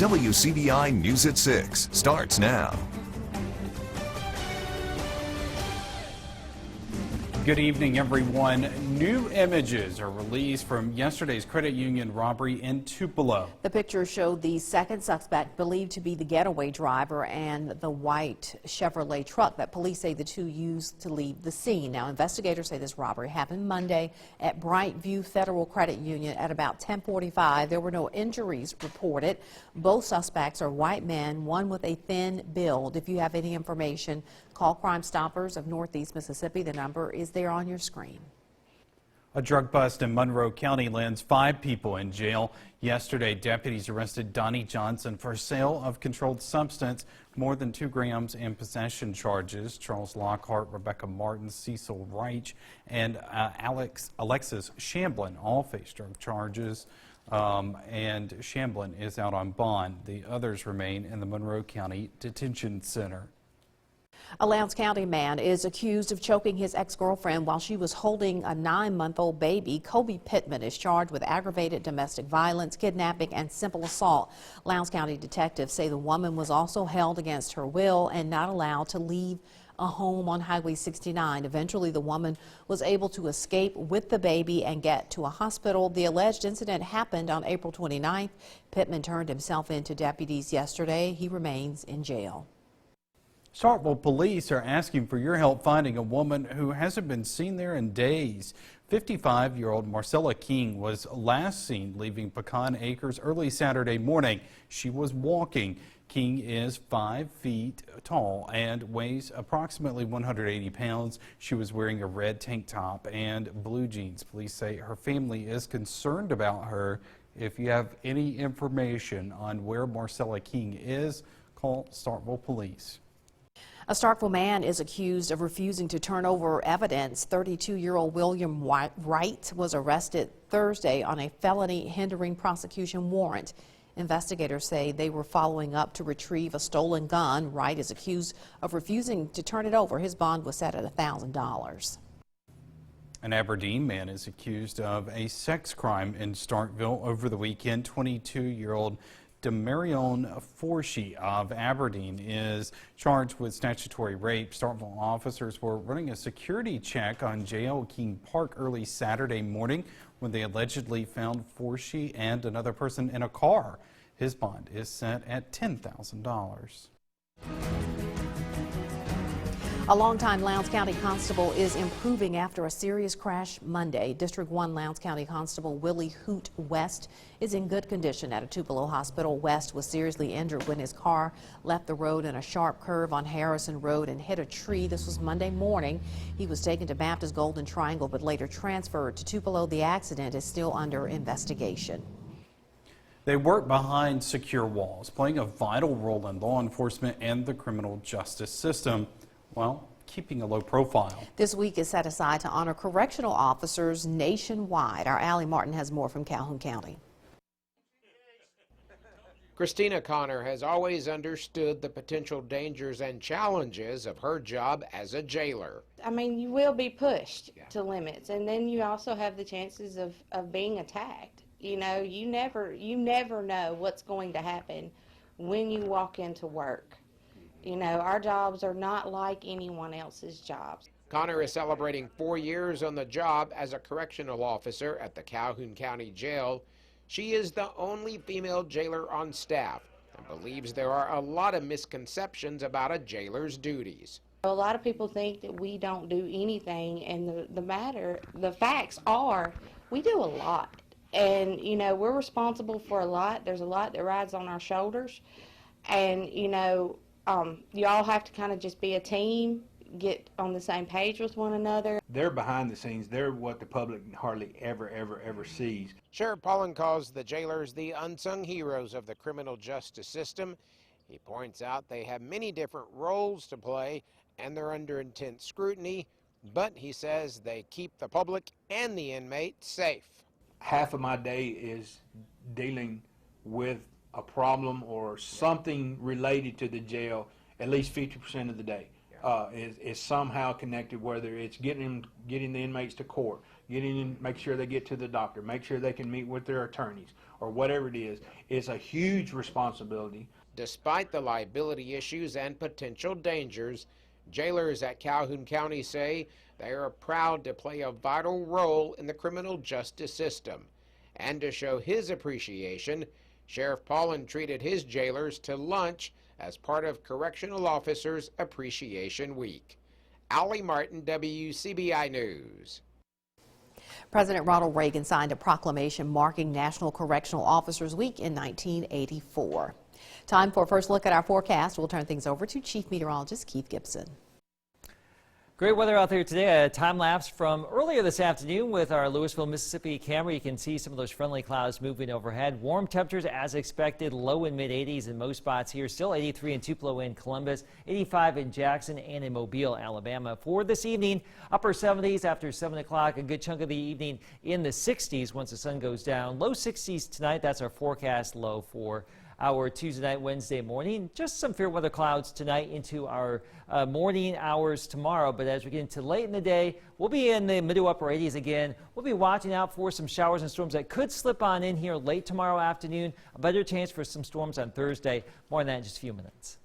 WCBI News at 6 starts now. Good evening, everyone. New images are released from yesterday's credit union robbery in Tupelo. The pictures showed the second suspect, believed to be the getaway driver, and the white Chevrolet truck that police say the two used to leave the scene. Now, investigators say this robbery happened Monday at Brightview Federal Credit Union at about 10:45. There were no injuries reported. Both suspects are white men, one with a thin build. If you have any information, call Crime Stoppers of Northeast Mississippi. The number is there on your screen. A drug bust in Monroe County lands 5 people in jail. Yesterday, deputies arrested Donnie Johnson for sale of controlled substance, more than 2 grams, in possession charges. Charles Lockhart, Rebecca Martin, Cecil Reich, and Alexis Shamblin all face drug charges. And Shamblin is out on bond. The others remain in the Monroe County Detention Center. A Lowndes County man is accused of choking his ex-girlfriend while she was holding a 9-month-old baby. Kobe Pittman is charged with aggravated domestic violence, kidnapping, and simple assault. Lowndes County detectives say the woman was also held against her will and not allowed to leave a home on Highway 69. Eventually, the woman was able to escape with the baby and get to a hospital. The alleged incident happened on April 29th. Pittman turned himself in to deputies yesterday. He remains in jail. Starkville police are asking for your help finding a woman who hasn't been seen there in days. 55-year-old Marcella King was last seen leaving Pecan Acres early Saturday morning. She was walking. King is 5 feet tall and weighs approximately 180 pounds. She was wearing a red tank top and blue jeans. Police say her family is concerned about her. If you have any information on where Marcella King is, call Starkville Police. A Starkville man is accused of refusing to turn over evidence. 32-year-old William Wright was arrested Thursday on a felony hindering prosecution warrant. Investigators say they were following up to retrieve a stolen gun. Wright is accused of refusing to turn it over. His bond was set at $1,000. An Aberdeen man is accused of a sex crime in Starkville over the weekend. 22-year-old Demarion Forshee of Aberdeen is charged with statutory rape. Starkville officers were running a security check on J.L. King Park early Saturday morning when they allegedly found Forshee and another person in a car. His bond is set at $10,000. A longtime Lowndes County constable is improving after a serious crash Monday. District 1 Lowndes County Constable Willie Hoot West is in good condition at a Tupelo hospital. West was seriously injured when his car left the road in a sharp curve on Harrison Road and hit a tree. This was Monday morning. He was taken to Baptist Golden Triangle but later transferred to Tupelo. The accident is still under investigation. They work behind secure walls, playing a vital role in law enforcement and the criminal justice system, while keeping a low profile. This week is set aside to honor correctional officers nationwide. Our Allie Martin has more from Calhoun County. Christina Connor has always understood the potential dangers and challenges of her job as a jailer. I mean, you will be pushed to limits, and then you also have the chances of being attacked. You know, you never know what's going to happen when you walk into work. You know, our jobs are not like anyone else's jobs. Connor is celebrating 4 years on the job as a correctional officer at the Calhoun County Jail. She is the only female jailer on staff and believes there are a lot of misconceptions about a jailer's duties. A lot of people think that we don't do anything, and the facts are we do a lot. And, you know, we're responsible for a lot. There's a lot that rides on our shoulders. And, you know, you all have to kind of just be a team, get on the same page with one another. They're behind the scenes. They're what the public hardly ever sees. Sheriff Pollen calls the jailers the unsung heroes of the criminal justice system. He points out they have many different roles to play and they're under intense scrutiny, but he says they keep the public and the inmates safe. Half of my day is dealing with a problem or something related to the jail, at least 50% of the day is somehow connected, whether it's getting the inmates to court, getting in, make sure they get to the doctor, make sure they can meet with their attorneys, or whatever it is. It's a huge responsibility. Despite the liability issues and potential dangers, jailers at Calhoun County say they are proud to play a vital role in the criminal justice system. And to show his appreciation, Sheriff Paulin treated his jailers to lunch as part of Correctional Officers Appreciation Week. Allie Martin, WCBI News. President Ronald Reagan signed a proclamation marking National Correctional Officers Week in 1984. Time for a first look at our forecast. We'll turn things over to Chief Meteorologist Keith Gibson. Great weather out there today. A time lapse from earlier this afternoon with our Louisville, Mississippi camera. You can see some of those friendly clouds moving overhead. Warm temperatures as expected, low and mid 80s in most spots here. Still 83 in Tupelo and Columbus, 85 in Jackson and in Mobile, Alabama. For this evening, upper 70s after 7 o'clock. A good chunk of the evening in the 60s once the sun goes down. Low 60s tonight. That's our forecast low for our Tuesday night, Wednesday morning. Just some fair weather clouds tonight into our morning hours tomorrow. But as we get into late in the day, we'll be in the mid to upper 80s again. We'll be watching out for some showers and storms that could slip on in here late tomorrow afternoon. A better chance for some storms on Thursday. More on that in just a few minutes.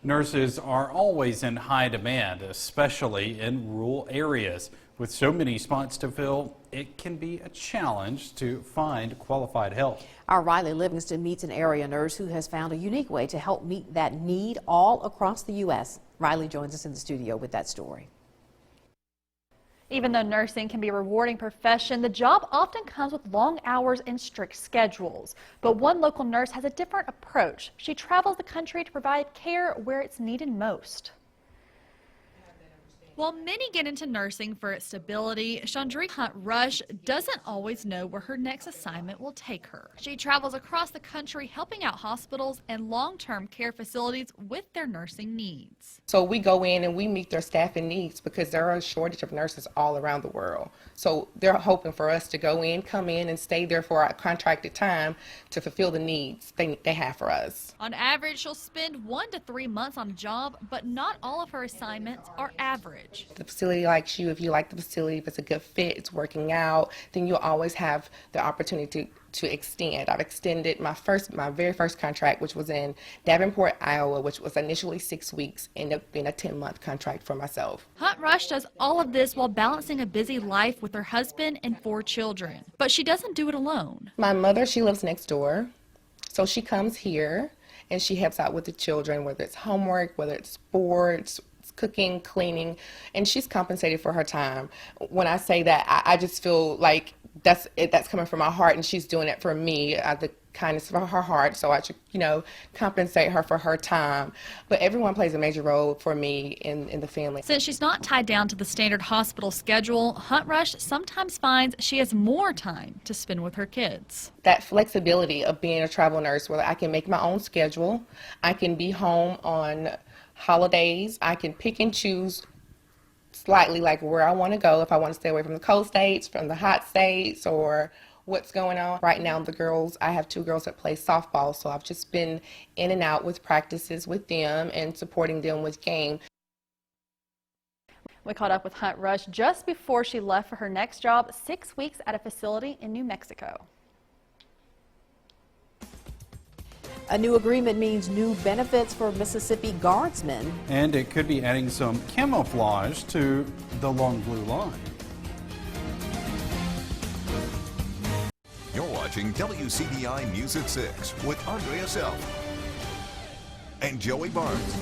Nurses are always in high demand, especially in rural areas. With so many spots to fill, it can be a challenge to find qualified help. Our Riley Livingston meets an area nurse who has found a unique way to help meet that need all across the U.S. Riley joins us in the studio with that story. Even though nursing can be a rewarding profession, the job often comes with long hours and strict schedules. But one local nurse has a different approach. She travels the country to provide care where it's needed most. While many get into nursing for its stability, Chandri Hunt Rush doesn't always know where her next assignment will take her. She travels across the country helping out hospitals and long-term care facilities with their nursing needs. So we go in and we meet their staffing needs because there are a shortage of nurses all around the world. So they're hoping for us to come in and stay there for a contracted time to fulfill the needs they have for us. On average, she'll spend 1 to 3 months on a job, but not all of her assignments are average. The facility likes you. If you like the facility, if it's a good fit, it's working out, then you'll always have the opportunity to extend. I've extended my very first contract, which was in Davenport, Iowa, which was initially 6 weeks, ended up being a 10-month contract for myself. Hunt Rush does all of this while balancing a busy life with her husband and 4 children. But she doesn't do it alone. My mother, she lives next door, so she comes here and she helps out with the children, whether it's homework, whether it's sports, cooking, cleaning, and she's compensated for her time. When I say that, I just feel like that's coming from my heart, and she's doing it for me, the kindness of her heart, so I should, compensate her for her time. But everyone plays a major role for me in the family. Since she's not tied down to the standard hospital schedule, Hunt Rush sometimes finds she has more time to spend with her kids. That flexibility of being a travel nurse, where I can make my own schedule, I can be home on holidays, I can pick and choose slightly like where I want to go, if I want to stay away from the cold states, from the hot states, or what's going on. Right now, I have 2 girls that play softball, so I've just been in and out with practices with them and supporting them with game. We caught up with Hunt Rush just before she left for her next job, 6 weeks at a facility in New Mexico. A new agreement means new benefits for Mississippi Guardsmen. And it could be adding some camouflage to the long blue line. You're watching WCBI News at 6 with Andrea Self and Joey Barnes.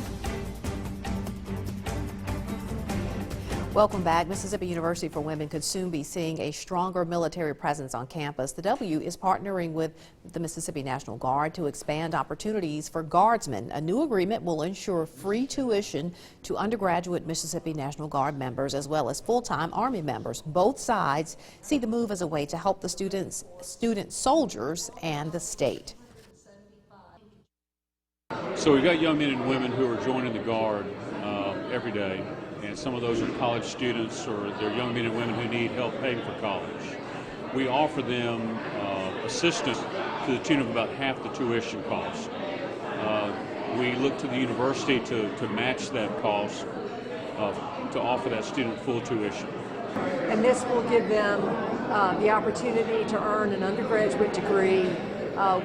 Welcome back. Mississippi University for Women could soon be seeing a stronger military presence on campus. The W is partnering with the Mississippi National Guard to expand opportunities for guardsmen. A new agreement will ensure free tuition to undergraduate Mississippi National Guard members as well as full-time Army members. Both sides see the move as a way to help the student soldiers and the state. So we've got young men and women who are joining the Guard every day. And some of those are college students, or they're young men and women who need help paying for college. We offer them assistance to the tune of about half the tuition cost. We look to the university to match that cost to offer that student full tuition. And this will give them the opportunity to earn an undergraduate degree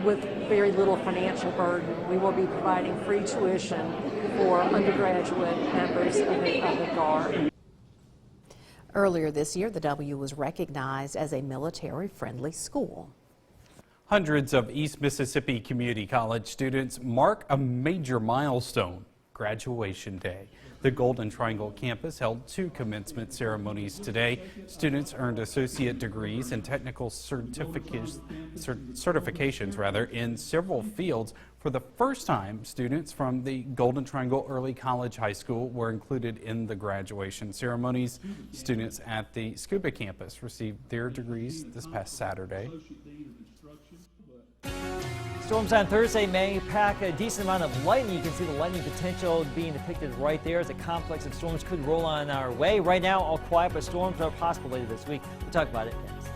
with very little financial burden. We will be providing free tuition for undergraduate members of the Guard. Earlier this year, the W was recognized as a military-friendly school. Hundreds of East Mississippi Community College students mark a major milestone, graduation day. The Golden Triangle campus held 2 commencement ceremonies today. Students earned associate degrees and technical certifications in several fields. For the first time, students from the Golden Triangle Early College High School were included in the graduation ceremonies. Students at the Scuba campus received their degrees this past Saturday. Storms on Thursday may pack a decent amount of lightning. You can see the lightning potential being depicted right there as a complex of storms could roll on our way. Right now, all quiet, but storms are possible later this week. We'll talk about it next.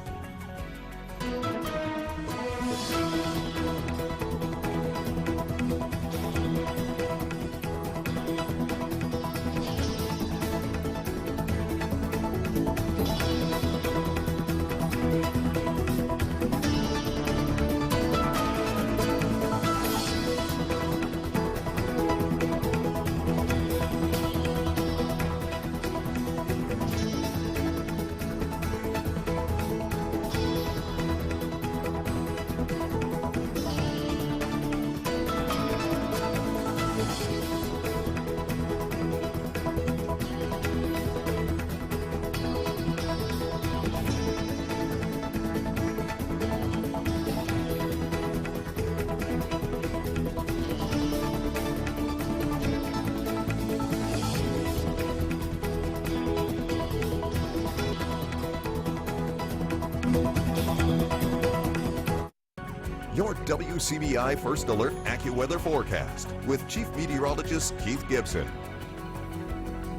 Your WCBI First Alert AccuWeather forecast with Chief Meteorologist Keith Gibson.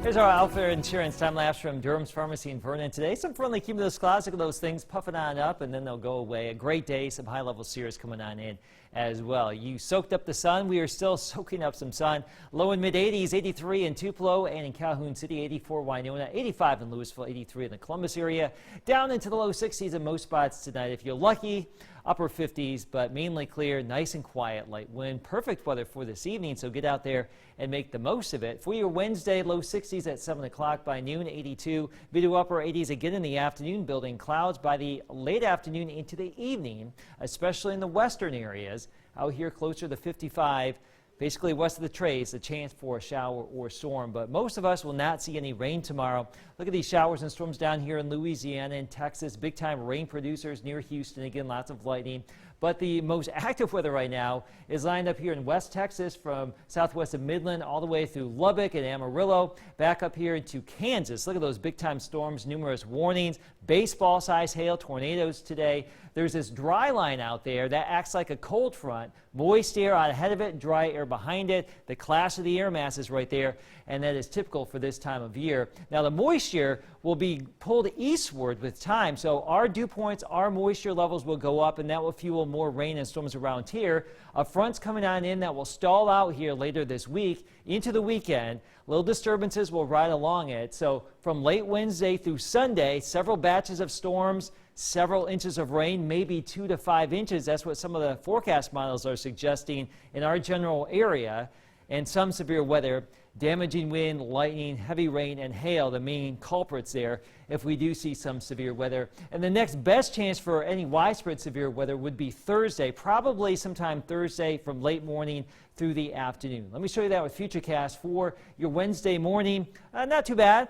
Here's our Outfitter Insurance time lapse from Durham's Pharmacy in Vernon today. Some friendly cumulus clouds. Look at those things puffing on up, and then they'll go away. A great day. Some high-level cirrus coming on in as well. You soaked up the sun. We are still soaking up some sun. Low and mid-80s, 83 in Tupelo and in Calhoun City, 84 Winona, 85 in Louisville, 83 in the Columbus area. Down into the low 60s in most spots tonight. If you're lucky, upper 50s, but mainly clear, nice and quiet, light wind. Perfect weather for this evening, so get out there and make the most of it. For your Wednesday, low 60s at 7 o'clock by noon, 82. Video upper 80s again in the afternoon, building clouds by the late afternoon into the evening, especially in the western areas. Out here closer to 55. Basically west of the Trace, a chance for a shower or storm, but most of us will not see any rain tomorrow. Look at these showers and storms down here in Louisiana and Texas. Big time rain producers near Houston. Again, lots of lightning. But the most active weather right now is lined up here in West Texas from southwest of Midland all the way through Lubbock and Amarillo, back up here into Kansas. Look at those big time storms, numerous warnings, baseball size hail, tornadoes today. There's this dry line out there that acts like a cold front. Moist air out ahead of it, dry air behind it. The clash of the air masses right there, and that is typical for this time of year. Now the moisture will be pulled eastward with time, so our dew points, our moisture levels will go up, and that will fuel more rain and storms around here. A front's coming on in that will stall out here later this week into the weekend. Little disturbances will ride along it. So from late Wednesday through Sunday, several batches of storms, several inches of rain, maybe 2 to 5 inches. That's what some of the forecast models are suggesting in our general area, and some severe weather. Damaging wind, lightning, heavy rain, and hail, the main culprits there if we do see some severe weather. And the next best chance for any widespread severe weather would be Thursday, probably sometime Thursday from late morning through the afternoon. Let me show you that with Futurecast for your Wednesday morning. Not too bad.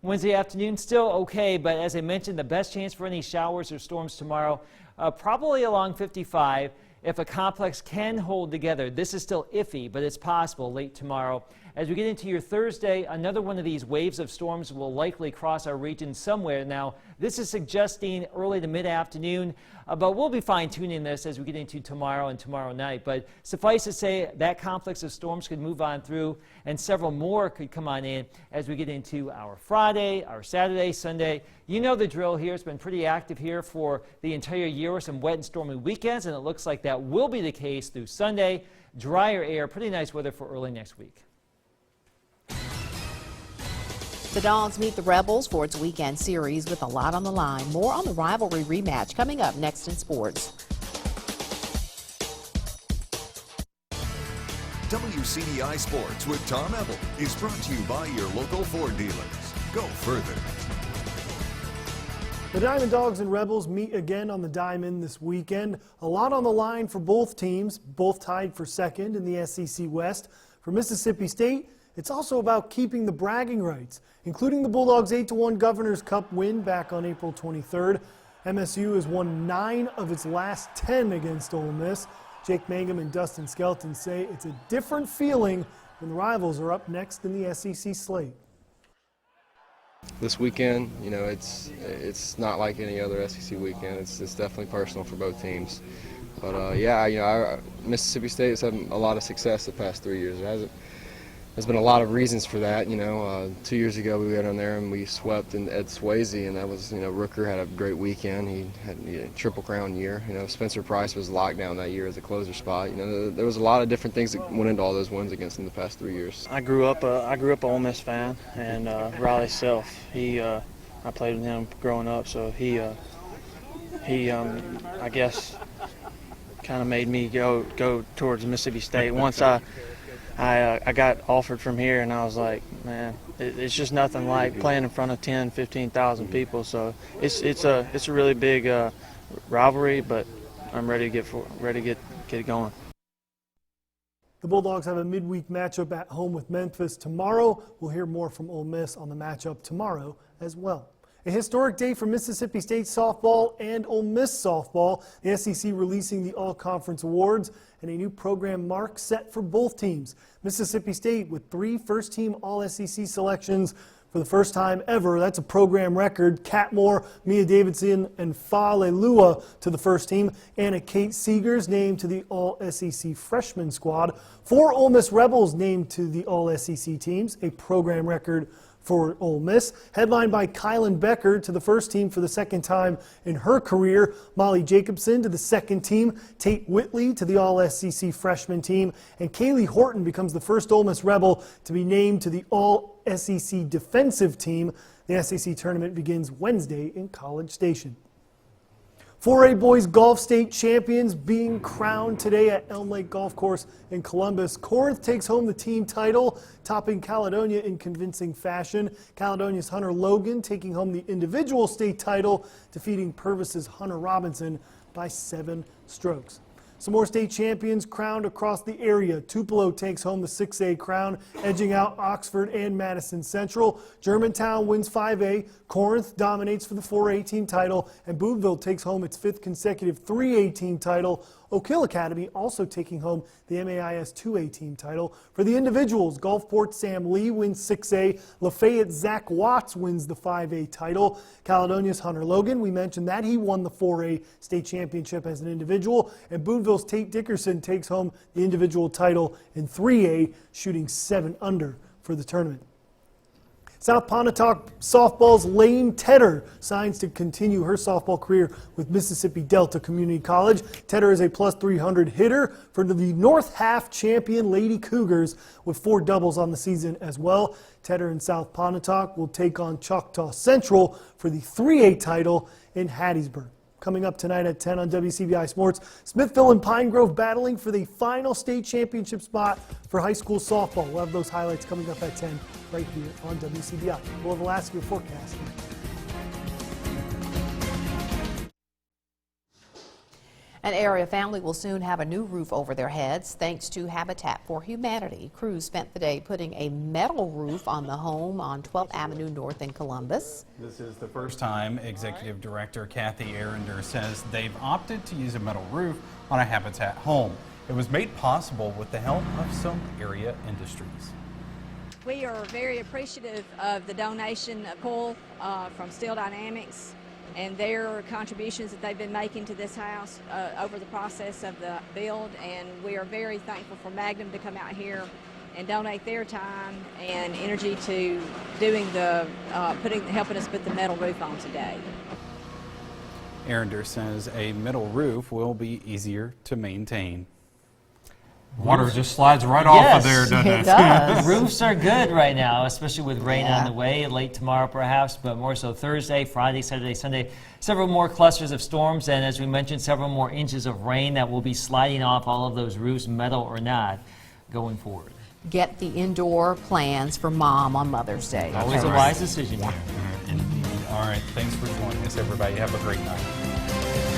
Wednesday afternoon, still okay, but as I mentioned, the best chance for any showers or storms tomorrow, probably along 55. If a complex can hold together, this is still iffy, but it's possible late tomorrow. As we get into your Thursday, another one of these waves of storms will likely cross our region somewhere. Now, this is suggesting early to mid-afternoon, but we'll be fine-tuning this as we get into tomorrow and tomorrow night. But suffice to say, that complex of storms could move on through, and several more could come on in as we get into our Friday, our Saturday, Sunday. You know the drill here. It's been pretty active here for the entire year with some wet and stormy weekends, and it looks like that will be the case through Sunday. Drier air, pretty nice weather for early next week. The Dogs meet the Rebels for its weekend series with a lot on the line. More on the rivalry rematch coming up next in sports. WCBI Sports with Tom Ebel is brought to you by your local Ford dealers. Go further. The Diamond Dogs and Rebels meet again on the Diamond this weekend. A lot on the line for both teams, both tied for second in the SEC West. For Mississippi State, it's also about keeping the bragging rights, including the Bulldogs' 8-1 Governor's Cup win back on April 23rd. MSU has won 9 of its last 10 against Ole Miss. Jake Mangum and Dustin Skelton say it's a different feeling when the rivals are up next in the SEC slate. This weekend, you know, it's not like any other SEC weekend. It's definitely personal for both teams. But yeah, you know, Mississippi State has had a lot of success the past 3 years. There's been a lot of reasons for that. You know, 2 years ago we went on there and we swept in Ed Swayze, and that was, you know, Rooker had a great weekend. He had a Triple Crown year. You know, Spencer Price was locked down that year as a closer spot. You know, there was a lot of different things that went into all those wins against them the past 3 years. I grew up an Ole Miss fan, and Riley Self. I played with him growing up, so he I guess kind of made me go towards Mississippi State. Once I got offered from here, and I was like, man, it's just nothing like playing in front of 10, 15,000 people. So it's a really big rivalry, but I'm ready to get it going. The Bulldogs have a midweek matchup at home with Memphis tomorrow. We'll hear more from Ole Miss on the matchup tomorrow as well. A historic day for Mississippi State softball and Ole Miss softball. The SEC releasing the All-Conference Awards and a new program mark set for both teams. Mississippi State with 3 first-team All-SEC selections for the first time ever. That's a program record. Kat Moore, Mia Davidson, and Fa Leilua to the first team. Anna Kate Seegers named to the All-SEC freshman squad. 4 Ole Miss Rebels named to the All-SEC teams, a program record for Ole Miss. Headlined by Kylan Becker to the first team for the second time in her career. Molly Jacobson to the second team. Tate Whitley to the All-SEC freshman team. And Kaylee Horton becomes the first Ole Miss Rebel to be named to the All-SEC defensive team. The SEC tournament begins Wednesday in College Station. 4A boys golf state champions being crowned today at Elm Lake Golf Course in Columbus. Corinth takes home the team title, topping Caledonia in convincing fashion. Caledonia's Hunter Logan taking home the individual state title, defeating Purvis's Hunter Robinson by 7 strokes. Some more state champions crowned across the area. Tupelo takes home the 6A crown, edging out Oxford and Madison Central. Germantown wins 5A. Corinth dominates for the 4A team title, and Boonville takes home its 5th consecutive 3A team title. Oak Hill Academy also taking home the MAIS 2A team title. For the individuals, Gulfport Sam Lee wins 6A. Lafayette Zach Watts wins the 5A title. Caledonia's Hunter Logan, we mentioned that he won the 4A state championship as an individual. And Boonville's Tate Dickerson takes home the individual title in 3A, shooting 7 under for the tournament. South Pontotoc softball's Lane Tedder signs to continue her softball career with Mississippi Delta Community College. Tedder is a +300 hitter for the North Half champion Lady Cougars with 4 doubles on the season as well. Tedder and South Pontotoc will take on Choctaw Central for the 3A title in Hattiesburg. Coming up tonight at 10 on WCBI Sports, Smithville and Pine Grove battling for the final state championship spot for high school softball. We'll have those highlights coming up at 10 right here on WCBI. We'll have a last year forecast. An area family will soon have a new roof over their heads thanks to Habitat for Humanity. Crews spent the day putting a metal roof on the home on 12th Avenue North in Columbus. This is the first time Executive Director Kathy Arender says they've opted to use a metal roof on a Habitat home. It was made possible with the help of some area industries. We are very appreciative of the donation of pull from Steel Dynamics and their contributions that they've been making to this house over the process of the build, and we are very thankful for Magnum to come out here and donate their time and energy to doing the helping us put the metal roof on today. Arender says a metal roof will be easier to maintain. Water just slides right off of there, doesn't it? It does. Roofs are good right now, especially with rain on the way, late tomorrow perhaps, but more so Thursday, Friday, Saturday, Sunday. Several more clusters of storms, and as we mentioned, several more inches of rain that will be sliding off all of those roofs, metal or not, going forward. Get the indoor plans for Mom on Mother's Day. Always a wise decision here. Indeed. All right, thanks for joining us, everybody. Have a great night.